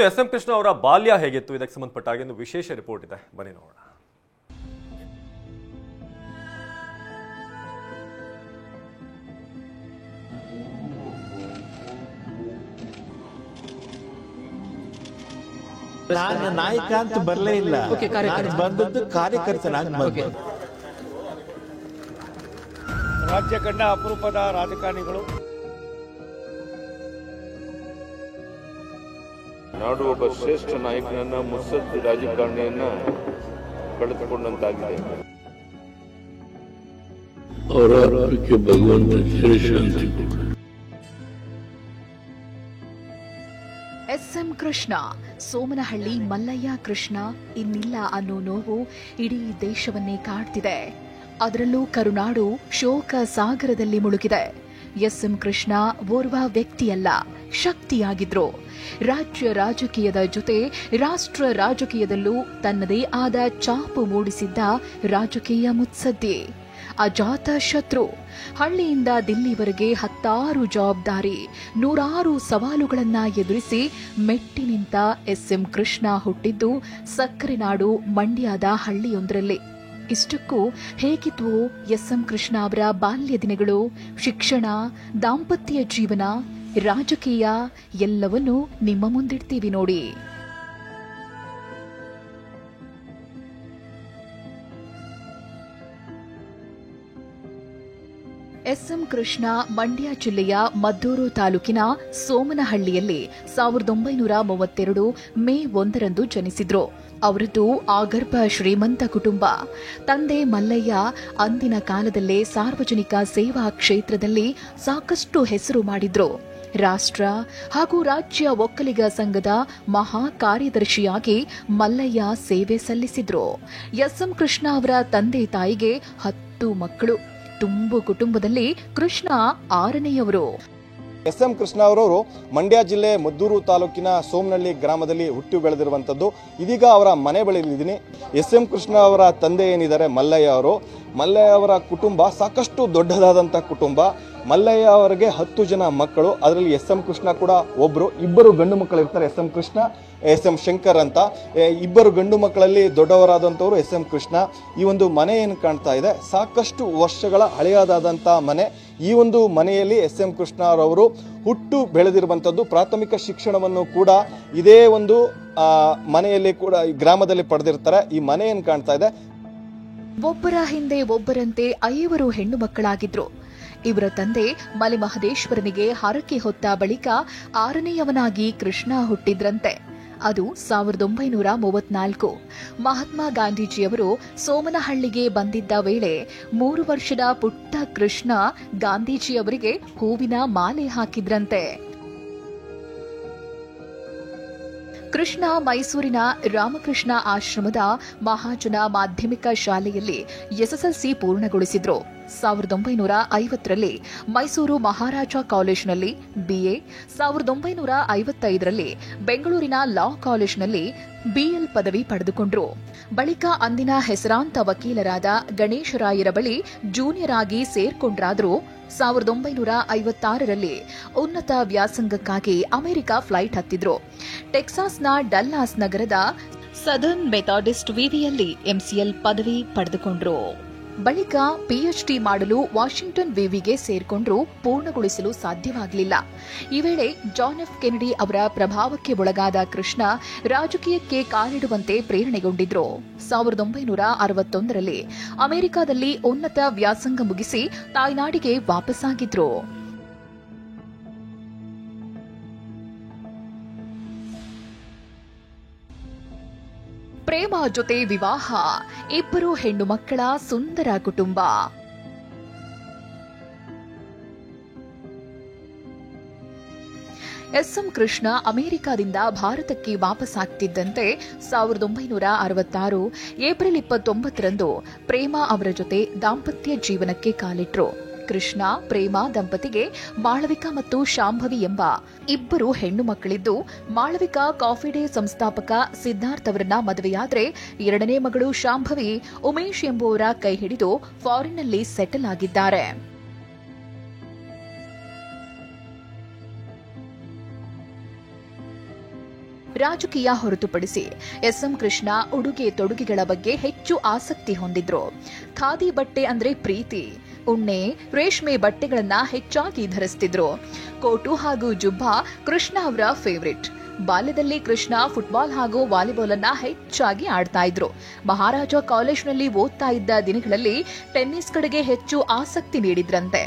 S M Krishna ಅವರ ಬಾಲ್ಯ ಹೇಗಿತ್ತು ಇದಕ್ಕೆ ಸಂಬಂಧಪಟ್ಟ ಹಾಗೆ ಒಂದು ವಿಶೇಷ ರಿಪೋರ್ಟ್ ಇದೆ, ಬನ್ನಿ ನೋಡೋಣ. ನಾನು ನಾಯಕ ಅಂತ ಬರಲೇ ಇಲ್ಲ, ಬಂದದ್ದು ಕಾರ್ಯಕರ್ತನಾಗಿ ಬಂದೆ. ರಾಜ್ಯ ಕಂಡ ಅಪರೂಪದ ರಾಜಕಾರಣಿಗಳು. ನಾಡು ಒಬ್ಬ ಶ್ರೇಷ್ಠ ನಾಯಕನನ್ನ, ಮುತ್ಸದ್ದಿ ರಾಜಕಾರಣಿಯನ್ನ ಕಳೆದುಕೊಂಡಂತಾಗಿದೆ. ಅವರ ಆರೋಗ್ಯಕ್ಕೆ ಭಗವಂತ ಶಾಂತಿ. ಎಸ್ಎಂ ಕೃಷ್ಣ, ಸೋಮನಹಳ್ಳಿ ಮಲ್ಲಯ್ಯ ಕೃಷ್ಣ ಇನ್ನಿಲ್ಲ ಅನ್ನೋ ನೋವು ಇಡೀ ದೇಶವನ್ನೇ ಕಾಡ್ತಿದೆ. ಅದರಲ್ಲೂ ಕರುನಾಡು ಶೋಕ ಸಾಗರದಲ್ಲಿ ಮುಳುಗಿದೆ. ಎಸ್ಎಂ ಕೃಷ್ಣ ಓರ್ವ ವ್ಯಕ್ತಿಯಲ್ಲ, ಶಕ್ತಿಯಾಗಿದ್ರು. ರಾಜ್ಯ ರಾಜಕೀಯದ ಜೊತೆ ರಾಷ್ಟ್ರ ರಾಜಕೀಯದಲ್ಲೂ ತನ್ನದೇ ಆದ ಛಾಪು ಮೂಡಿಸಿದ್ದ ರಾಜಕೀಯ ಮುತ್ಸದ್ದಿ, ಅಜಾತ ಶತ್ರು. ಹಳ್ಳಿಯಿಂದ ದಿಲ್ಲಿವರೆಗೆ 10 ಜವಾಬ್ದಾರಿ, 100 ಸವಾಲುಗಳನ್ನ ಎದುರಿಸಿ ಮೆಟ್ಟಿ ನಿಂತ ಎಸ್ಎಂ ಕೃಷ್ಣ ಹುಟ್ಟಿದ್ದು ಸಕ್ಕರೆ ನಾಡು ಮಂಡ್ಯದ ಹಳ್ಳಿಯೊಂದರಲ್ಲಿ. ಇಷ್ಟಕ್ಕೂ ಹೇಗಿದ್ವು ಎಸ್ಎಂ ಕೃಷ್ಣ ಅವರ ಬಾಲ್ಯ ದಿನಗಳು? ಶಿಕ್ಷಣ, ದಾಂಪತ್ಯ ಜೀವನ, ರಾಜಕೀಯ ಎಲ್ಲವನ್ನೂ ನಿಮ್ಮ ಮುಂದಿಡ್ತೀವಿ ನೋಡಿ. ಎಸ್ಎಂ ಕೃಷ್ಣ ಮಂಡ್ಯ ಜಿಲ್ಲೆಯ ಮದ್ದೂರು ತಾಲೂಕಿನ ಸೋಮನಹಳ್ಳಿಯಲ್ಲಿ 1932 ಮೇ 1ರಂದು ಜನಿಸಿದ್ರು. ಅವರದ್ದು ಆಗರ್ಭ ಶ್ರೀಮಂತ ಕುಟುಂಬ. ತಂದೆ ಮಲ್ಲಯ್ಯ ಅಂದಿನ ಕಾಲದಲ್ಲೇ ಸಾರ್ವಜನಿಕ ಸೇವಾ ಕ್ಷೇತ್ರದಲ್ಲಿ ಸಾಕಷ್ಟು ಹೆಸರು ಮಾಡಿದ್ರು. ರಾಷ್ಟ್ರ ಹಾಗೂ ರಾಜ್ಯ ಒಕ್ಕಲಿಗ ಸಂಘದ ಮಹಾ ಕಾರ್ಯದರ್ಶಿಯಾಗಿ ಮಲ್ಲಯ್ಯ ಸೇವೆ ಸಲ್ಲಿಸಿದ್ರು. ಎಸ್ಎಂ ಕೃಷ್ಣ ಅವರ ತಂದೆ ತಾಯಿಗೆ 10 ಮಕ್ಕಳು. ತುಂಬು ಕುಟುಂಬದಲ್ಲಿ ಕೃಷ್ಣ 6ನೇಯವರು. ಎಸ್ಎಂ ಕೃಷ್ಣ ಅವರವರು ಮಂಡ್ಯ ಜಿಲ್ಲೆ ಮದ್ದೂರು ತಾಲೂಕಿನ ಸೋಮನಹಳ್ಳಿ ಗ್ರಾಮದಲ್ಲಿ ಹುಟ್ಟಿ ಬೆಳೆದಿರುವಂಥದ್ದು. ಇದೀಗ ಅವರ ಮನೆ ಬಳಿಯಿದ್ದೀನಿ. ಎಸ್ಎಂ ಕೃಷ್ಣ ಅವರ ತಂದೆ ಏನಿದ್ದಾರೆ ಮಲ್ಲಯ್ಯ ಅವರು, ಮಲ್ಲಯ್ಯ ಅವರ ಕುಟುಂಬ ಸಾಕಷ್ಟು ದೊಡ್ಡದಾದಂಥ ಕುಟುಂಬ. ಮಲ್ಲಯ್ಯ ಅವರಿಗೆ 10 ಜನ ಮಕ್ಕಳು, ಅದರಲ್ಲಿ ಎಸ್ಎಂ ಕೃಷ್ಣ ಕೂಡ ಒಬ್ರು. 2 ಗಂಡು ಮಕ್ಕಳು ಇರ್ತಾರೆ, ಎಸ್ಎಂ ಕೃಷ್ಣ, ಎಸ್ಎಂ ಶಂಕರ್ ಅಂತ. 2 ಗಂಡು ಮಕ್ಕಳಲ್ಲಿ ದೊಡ್ಡವರಾದಂಥವ್ರು ಎಸ್ಎಂ ಕೃಷ್ಣ. ಈ ಒಂದು ಮನೆ ಏನು ಕಾಣ್ತಾ ಇದೆ, ಸಾಕಷ್ಟು ವರ್ಷಗಳ ಹಳೆಯದಾದಂಥ ಮನೆ. ಈ ಒಂದು ಮನೆಯಲ್ಲಿ ಎಸ್ಎಂ ಕೃಷ್ಣ ಅವರು ಹುಟ್ಟು ಬೆಳೆದಿರುವಂಥದ್ದು. ಪ್ರಾಥಮಿಕ ಶಿಕ್ಷಣವನ್ನು ಕೂಡ ಇದೇ ಒಂದು ಮನೆಯಲ್ಲಿ ಕೂಡ ಗ್ರಾಮದಲ್ಲಿ ಪಡೆದಿರ್ತಾರೆ. ಈ ಮನೆ ಏನು ಕಾಣ್ತಾ ಇದೆ, ಒಬ್ಬರ ಹಿಂದೆ ಒಬ್ಬರಂತೆ 5 ಹೆಣ್ಣು ಮಕ್ಕಳಾಗಿದ್ರು. ಇವರ ತಂದೆ ಮಲೆಮಹದೇಶ್ವರನಿಗೆ ಹರಕೆ ಹೊತ್ತ ಬಳಿಕ 6ನೇಯವನಾಗಿ ಕೃಷ್ಣ ಹುಟ್ಟಿದ್ರಂತೆ. ಅದು 1934. ಮಹಾತ್ಮ ಗಾಂಧೀಜಿಯವರು ಸೋಮನಹಳ್ಳಿಗೆ ಬಂದಿದ್ದ ವೇಳೆ 3 ವರ್ಷದ ಪುಟ್ಟ ಕೃಷ್ಣ ಗಾಂಧೀಜಿಯವರಿಗೆ ಹೂವಿನ ಮಾಲೆ ಹಾಕಿದ್ರಂತೆ. ಕೃಷ್ಣ ಮೈಸೂರಿನ ರಾಮಕೃಷ್ಣ ಆಶ್ರಮದ ಮಹಾಜನ ಮಾಧ್ಯಮಿಕ ಶಾಲೆಯಲ್ಲಿ ಎಸ್ಎಸ್ಎಲ್ಸಿ ಪೂರ್ಣಗೊಳಿಸಿದ್ರು. 1950ರಲ್ಲಿ ಮೈಸೂರು ಮಹಾರಾಜ ಕಾಲೇಜಿನಲ್ಲಿ BA, 1955ರಲ್ಲಿ ಬೆಂಗಳೂರಿನ ಲಾ ಕಾಲೇಜಿನಲ್ಲಿ BL ಪದವಿ ಪಡೆದುಕೊಂಡ್ರು. ಬಳಿಕ ಅಂದಿನ ಹೆಸರಾಂತ ವಕೀಲರಾದ ಗಣೇಶರಾಯರ ಬಳಿ ಜೂನಿಯರ್ ಆಗಿ ಸೇರ್ಕೊಂಡ್ರಾದ್ರೂ 1956ರಲ್ಲಿ ಉನ್ನತ ವ್ಯಾಸಂಗಕ್ಕಾಗಿ ಅಮೆರಿಕ ಫ್ಲೈಟ್ ಹತ್ತಿದ್ರು. ಟೆಕ್ಸಾಸ್ನ ಡಲ್ಲಾಸ್ ನಗರದ ಸದರ್ನ್ ಮೆಥಾಡಿಸ್ಟ್ ವಿವಿಯಲ್ಲಿ MCL ಪದವಿ ಪಡೆದುಕೊಂಡ್ರು. ಬಳಿಕ PhD ಮಾಡಲು ವಾಷಿಂಗ್ಟನ್ ವಿವಿಗೆ ಸೇರ್ಕೊಂಡ್ರು. ಪೂರ್ಣಗೊಳಿಸಲು ಸಾಧ್ಯವಾಗಲಿಲ್ಲ. ಈ ವೇಳೆ ಜಾನ್ ಎಫ್ ಕೆನೆಡಿ ಅವರ ಪ್ರಭಾವಕ್ಕೆ ಒಳಗಾದ ಕೃಷ್ಣ ರಾಜಕೀಯಕ್ಕೆ ಕಾಲಿಡುವಂತೆ ಪ್ರೇರಣೆಗೊಂಡಿದ್ರು. 1961ರಲ್ಲಿ ಅಮೆರಿಕದಲ್ಲಿ ಉನ್ನತ ವ್ಯಾಸಂಗ ಮುಗಿಸಿ ತಾಯ್ನಾಡಿಗೆ ವಾಪಸ್ಸಾಗಿದ್ರು. ಪ್ರೇಮ ಜೊತೆ ವಿವಾಹ, 2 ಹೆಣ್ಣು ಮಕ್ಕಳ ಸುಂದರ ಕುಟುಂಬ. ಎಸ್ಎಂ ಕೃಷ್ಣ ಅಮೆರಿಕದಿಂದ ಭಾರತಕ್ಕೆ ವಾಪಸ್ಸಾಗ್ತಿದ್ದಂತೆ 1966 ಏಪ್ರಿಲ್ 29ರಂದು ಪ್ರೇಮಾ ಅವರ ಜೊತೆ ದಾಂಪತ್ಯ ಜೀವನಕ್ಕೆ ಕಾಲಿಟ್ರು. ಕೃಷ್ಣ ಪ್ರೇಮಾ ದಂಪತಿಗೆ ಮಾಳವಿಕಾ ಮತ್ತು ಶಾಂಭವಿ ಎಂಬ 2 ಹೆಣ್ಣು ಮಕ್ಕಳಿದ್ದು, ಮಾಳವಿಕಾ ಕಾಫಿ ಡೇ ಸಂಸ್ಥಾಪಕ ಸಿದ್ಧಾರ್ಥ್ ಅವರನ್ನ ಮದುವೆಯಾದ್ರೆ 2ನೇ ಮಗಳು ಶಾಂಭವಿ ಉಮೇಶ್ ಎಂಬುವರ ಕೈ ಹಿಡಿದು ಫಾರಿನ್ನಲ್ಲಿ ಸೆಟಲ್ ಆಗಿದ್ದಾರೆ. ರಾಜಕೀಯ ಹೊರತುಪಡಿಸಿ ಎಸ್ಎಂ ಕೃಷ್ಣ ಉಡುಗೆ ತೊಡುಗೆಗಳ ಬಗ್ಗೆ ಹೆಚ್ಚು ಆಸಕ್ತಿ ಹೊಂದಿದ್ರು. ಖಾದಿ ಬಟ್ಟೆ ಅಂದ್ರೆ ಪ್ರೀತಿ. ಉಣ್ಣೆ, ರೇಷ್ಮೆ ಬಟ್ಟೆಗಳನ್ನ ಹೆಚ್ಚಾಗಿ ಧರಿಸ್ತಿದ್ರು. ಕೋಟು ಹಾಗೂ ಜುಬ್ಬಾ ಕೃಷ್ಣ ಅವರ ಫೇವರಿಟ್. ಬಾಲ್ಯದಲ್ಲಿ ಕೃಷ್ಣ ಫುಟ್ಬಾಲ್ ಹಾಗೂ ವಾಲಿಬಾಲ್ ಅನ್ನ ಹೆಚ್ಚಾಗಿ ಆಡ್ತಾ ಇದ್ರು. ಮಹಾರಾಜ ಕಾಲೇಜ್ನಲ್ಲಿ ಓದ್ತಾ ಇದ್ದ ದಿನಗಳಲ್ಲಿ ಟೆನ್ನಿಸ್ ಕಡೆಗೆ ಹೆಚ್ಚು ಆಸಕ್ತಿ ನೀಡಿದ್ರಂತೆ.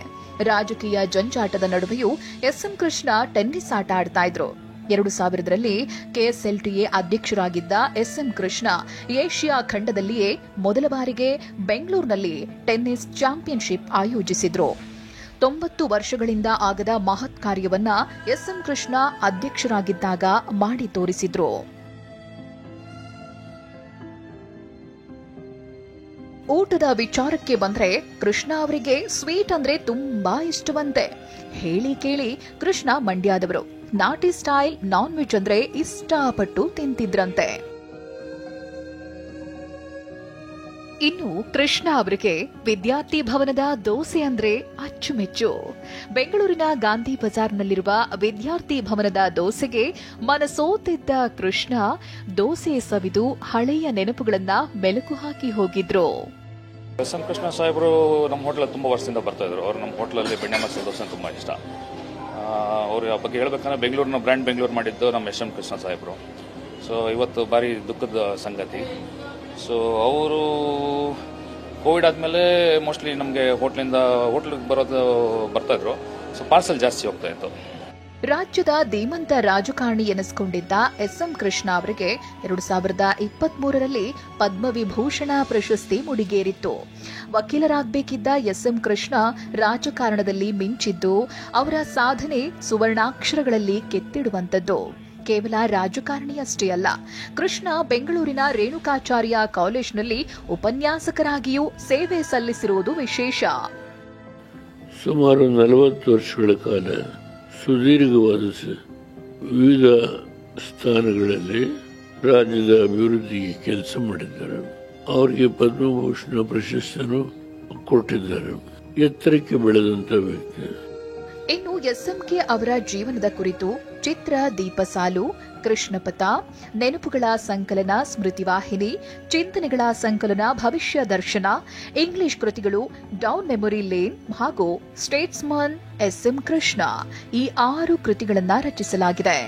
ರಾಜಕೀಯ ಜಂಜಾಟದ ನಡುವೆಯೂ ಎಸ್ಎಂ ಕೃಷ್ಣ ಟೆನ್ನಿಸ್ ಆಟ ಆಡ್ತಾ ಇದ್ರು. 2000ರಲ್ಲಿ KSLTA ಅಧ್ಯಕ್ಷರಾಗಿದ್ದ ಎಸ್ಎಂ ಕೃಷ್ಣ ಏಷ್ಯಾ ಖಂಡದಲ್ಲಿಯೇ ಮೊದಲ ಬಾರಿಗೆ ಬೆಂಗಳೂರಿನಲ್ಲಿ ಟೆನ್ನಿಸ್ ಚಾಂಪಿಯನ್ಶಿಪ್ ಆಯೋಜಿಸಿದ್ರು. 90 ವರ್ಷಗಳಿಂದ ಆಗದ ಮಹತ್ ಕಾರ್ಯವನ್ನ ಎಸ್ಎಂ ಕೃಷ್ಣ ಅಧ್ಯಕ್ಷರಾಗಿದ್ದಾಗ ಮಾಡಿ ತೋರಿಸಿದ್ರು. ಊಟದ ವಿಚಾರಕ್ಕೆ ಬಂದ್ರೆ ಕೃಷ್ಣ ಅವರಿಗೆ ಸ್ವೀಟ್ ಅಂದ್ರೆ ತುಂಬಾ ಇಷ್ಟವಂತೆ. ಹೇಳಿ ಕೇಳಿ ಕೃಷ್ಣ ಮಂಡ್ಯದವರು. ನಾಟಿ ಸ್ಟೈಲ್ ನಾನ್ ವೆಜ್ ಅಂದ್ರೆ ಇಷ್ಟಪಟ್ಟು ತಿಂತಿದ್ರಂತೆ. ಇನ್ನು ಕೃಷ್ಣ ಅವರಿಗೆ ವಿದ್ಯಾರ್ಥಿ ಭವನದ ದೋಸೆ ಅಂದ್ರೆ ಅಚ್ಚುಮೆಚ್ಚು. ಬೆಂಗಳೂರಿನ ಗಾಂಧಿ ಬಜಾರ್ನಲ್ಲಿರುವ ವಿದ್ಯಾರ್ಥಿ ಭವನದ ದೋಸೆಗೆ ಮನಸೋತಿದ್ದ ಕೃಷ್ಣ ದೋಸೆ ಸವಿದು ಹಳೆಯ ನೆನಪುಗಳನ್ನ ಮೆಲುಕು ಹಾಕಿ ಹೋಗಿದ್ರು. ಎಸ್ಎಂ ಕೃಷ್ಣ ಸಾಹೇಬರು ನಮ್ಮ ಹೋಟ್ಲಲ್ಲಿ ತುಂಬ ವರ್ಷದಿಂದ ಬರ್ತಾ ಇದ್ರು. ಅವರು ನಮ್ಮ ಹೋಟ್ಲಲ್ಲಿ ಬೆಣ್ಣೆ ಮಸಾಲೆ ದೋಸೆ ತುಂಬ ಇಷ್ಟ. ಅವ್ರ ಬಗ್ಗೆ ಹೇಳ್ಬೇಕಂದ್ರೆ ಬೆಂಗಳೂರಿನ ಬ್ರ್ಯಾಂಡ್ ಬೆಂಗಳೂರು ಮಾಡಿದ್ದು ನಮ್ಮ ಎಸ್ಎಂ ಕೃಷ್ಣ ಸಾಹೇಬರು. ಸೊ ಇವತ್ತು ಭಾರಿ ದುಃಖದ ಸಂಗತಿ. ಸೊ ಅವರು ಕೋವಿಡ್ ಆದಮೇಲೆ ಮೋಸ್ಟ್ಲಿ ನಮಗೆ ಹೋಟ್ಲಿಗೆ ಬರ್ತಾ ಇದ್ರು. ಸೊ ಪಾರ್ಸಲ್ ಜಾಸ್ತಿ ಹೋಗ್ತಾ ಇತ್ತು. ರಾಜ್ಯದ ಧೀಮಂತ ರಾಜಕಾರಣಿ ಎನಿಸಿಕೊಂಡಿದ್ದ ಎಸ್ಎಂ ಕೃಷ್ಣ ಅವರಿಗೆ 2023ರಲ್ಲಿ ಪದ್ಮವಿಭೂಷಣ ಪ್ರಶಸ್ತಿ ಮುಡಿಗೇರಿತ್ತು. ವಕೀಲರಾಗಬೇಕಿದ್ದ ಎಸ್ಎಂ ಕೃಷ್ಣ ರಾಜಕಾರಣದಲ್ಲಿ ಮಿಂಚಿದ್ದು ಅವರ ಸಾಧನೆ ಸುವರ್ಣಾಕ್ಷರಗಳಲ್ಲಿ ಕೆತ್ತಿಡುವಂತದ್ದು. ಕೇವಲ ರಾಜಕಾರಣಿಯಷ್ಟೇ ಅಲ್ಲ, ಕೃಷ್ಣ ಬೆಂಗಳೂರಿನ ರೇಣುಕಾಚಾರ್ಯ ಕಾಲೇಜಿನಲ್ಲಿ ಉಪನ್ಯಾಸಕರಾಗಿಯೂ ಸೇವೆ ಸಲ್ಲಿಸಿರುವುದು ವಿಶೇಷ. ಸುಮಾರು 40 ವರ್ಷಗಳ ಕಾಲ ಸುದೀರ್ಘವಾದ ವಿವಿಧ ಸ್ಥಾನಗಳಲ್ಲಿ ರಾಜ್ಯದ ಅಭಿವೃದ್ಧಿಗೆ ಕೆಲಸ ಮಾಡಿದ್ದಾರೆ. ಅವರಿಗೆ ಪದ್ಮಭೂಷಣ ಪ್ರಶಸ್ತಿಯನ್ನು ಕೊಟ್ಟಿದ್ದಾರೆ. ಎತ್ತರಕ್ಕೆ ಬೆಳೆದಂತ ವ್ಯಕ್ತಿ. ಇನ್ನು ಎಸ್ಎಂಕೆ ಅವರ ಜೀವನದ ಕುರಿತು ಚಿತ್ರ ದೀಪಸಾಲು, ಕೃಷ್ಣಪಥ, ನೆನಪುಗಳ ಸಂಕಲನ ಸ್ಮೃತಿವಾಹಿನಿ, ಚಿಂತನೆಗಳ ಸಂಕಲನ ಭವಿಷ್ಯ ದರ್ಶನ, ಇಂಗ್ಲಿಷ್ ಕೃತಿಗಳು ಡೌನ್ ಮೆಮೊರಿ ಲೇನ್ ಹಾಗೂ ಸ್ಟೇಟ್ಸ್ಮನ್ ಎಸ್ಎಂ ಕೃಷ್ಣ ಈ 6 ಕೃತಿಗಳನ್ನು ರಚಿಸಲಾಗಿದೆ.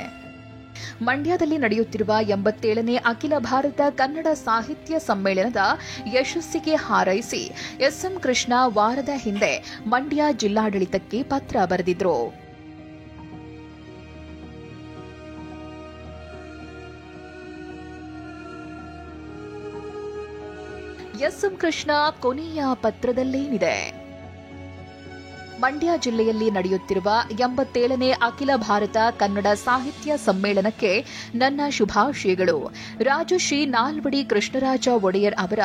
ಮಂಡ್ಯದಲ್ಲಿ ನಡೆಯುತ್ತಿರುವ 87ನೇ ಅಖಿಲ ಭಾರತ ಕನ್ನಡ ಸಾಹಿತ್ಯ ಸಮ್ಮೇಳನದ ಯಶಸ್ಸಿಗೆ ಹಾರೈಸಿ ಎಸ್ಎಂ ಕೃಷ್ಣ ವಾರದ ಹಿಂದೆ ಮಂಡ್ಯ ಜಿಲ್ಲಾಡಳಿತಕ್ಕೆ ಪತ್ರ ಬರೆದಿದ್ರು. ಎಸ್ಎಂ ಕೃಷ್ಣ ಕೊನೆಯ ಪತ್ರದಲ್ಲೇನಿದೆ? ಮಂಡ್ಯ ಜಿಲ್ಲೆಯಲ್ಲಿ ನಡೆಯುತ್ತಿರುವ 87ನೇ ಅಖಿಲ ಭಾರತ ಕನ್ನಡ ಸಾಹಿತ್ಯ ಸಮ್ಮೇಳನಕ್ಕೆ ನನ್ನ ಶುಭಾಶಯಗಳು. ರಾಜಶ್ರೀ ನಾಲ್ವಡಿ ಕೃಷ್ಣರಾಜ ಒಡೆಯರ್ ಅವರ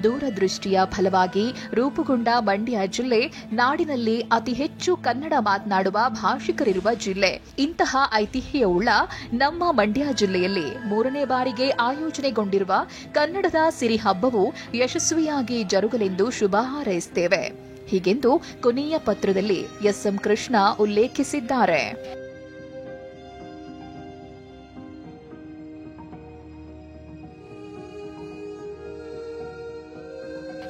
ದೂರದೃಷ್ಟಿಯ ಫಲವಾಗಿ ರೂಪುಗೊಂಡ ಮಂಡ್ಯ ಜಿಲ್ಲೆ ನಾಡಿನಲ್ಲಿ ಅತಿ ಹೆಚ್ಚು ಕನ್ನಡ ಮಾತನಾಡುವ ಭಾಷಿಕರಿರುವ ಜಿಲ್ಲೆ. ಇಂತಹ ಐತಿಹ್ಯವುಳ್ಳ ನಮ್ಮ ಮಂಡ್ಯ ಜಿಲ್ಲೆಯಲ್ಲಿ 3ನೇ ಬಾರಿಗೆ ಆಯೋಜನೆಗೊಂಡಿರುವ ಕನ್ನಡದ ಸಿರಿ ಹಬ್ಬವು ಯಶಸ್ವಿಯಾಗಿ ಜರುಗಲೆಂದು ಶುಭ ಹಾರೈಸುತ್ತೇವೆ. ಹೀಗೆಂದು ಕೊನೆಯ ಪತ್ರದಲ್ಲಿ ಎಸ್ಎಂ ಕೃಷ್ಣ ಉಲ್ಲೇಖಿಸಿದ್ದಾರೆ.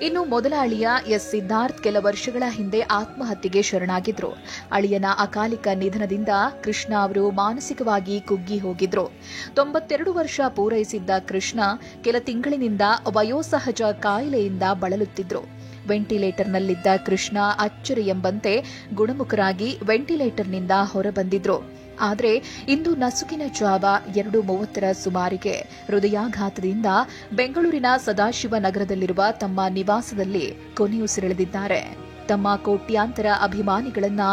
ಇನ್ನು ಮೊದಲ ಅಳಿಯ ಎಸ್ ಸಿದ್ಧಾರ್ಥ್ ಕೆಲ ವರ್ಷಗಳ ಹಿಂದೆ ಆತ್ಮಹತ್ಯೆಗೆ ಶರಣಾಗಿದ್ರು. ಅಳಿಯನ ಅಕಾಲಿಕ ನಿಧನದಿಂದ ಕೃಷ್ಣ ಅವರು ಮಾನಸಿಕವಾಗಿ ಕುಗ್ಗಿ ಹೋಗಿದ್ರು. 92 ವರ್ಷ ಪೂರೈಸಿದ್ದ ಕೃಷ್ಣ ಕೆಲ ತಿಂಗಳಿನಿಂದ ವಯೋಸಹಜ ಕಾಯಿಲೆಯಿಂದ ಬಳಲುತ್ತಿದ್ರು. ವೆಂಟಿಲೇಟರ್ನಲ್ಲಿದ್ದ ಕೃಷ್ಣ ಅಚ್ಚರಿ ಎಂಬಂತೆ ಗುಣಮುಖರಾಗಿ ವೆಂಟಿಲೇಟರ್ನಿಂದ ಹೊರಬಂದಿದ್ರು. ಆದರೆ ಇಂದು ನಸುಕಿನ ಜಾವ 2:30 ಸುಮಾರಿಗೆ ಹೃದಯಾಘಾತದಿಂದ ಬೆಂಗಳೂರಿನ ಸದಾಶಿವ ನಗರದಲ್ಲಿರುವ ತಮ್ಮ ನಿವಾಸದಲ್ಲಿ ಕೊನೆಯುಸಿರೆಳೆದಿದ್ದಾರೆ. ತಮ್ಮ ಕೋಟ್ಯಾಂತರ ಅಭಿಮಾನಿಗಳನ್ನ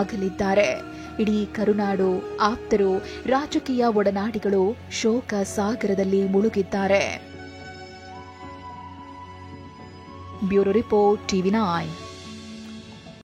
ಅಗಲಿದ್ದಾರೆ. ಇಡೀ ಕರುನಾಡು, ಆಪ್ತರು, ರಾಜಕೀಯ ಒಡನಾಡಿಗಳು ಶೋಕ ಸಾಗರದಲ್ಲಿ ಮುಳುಗಿದ್ದಾರೆ. Bureau report, TV9.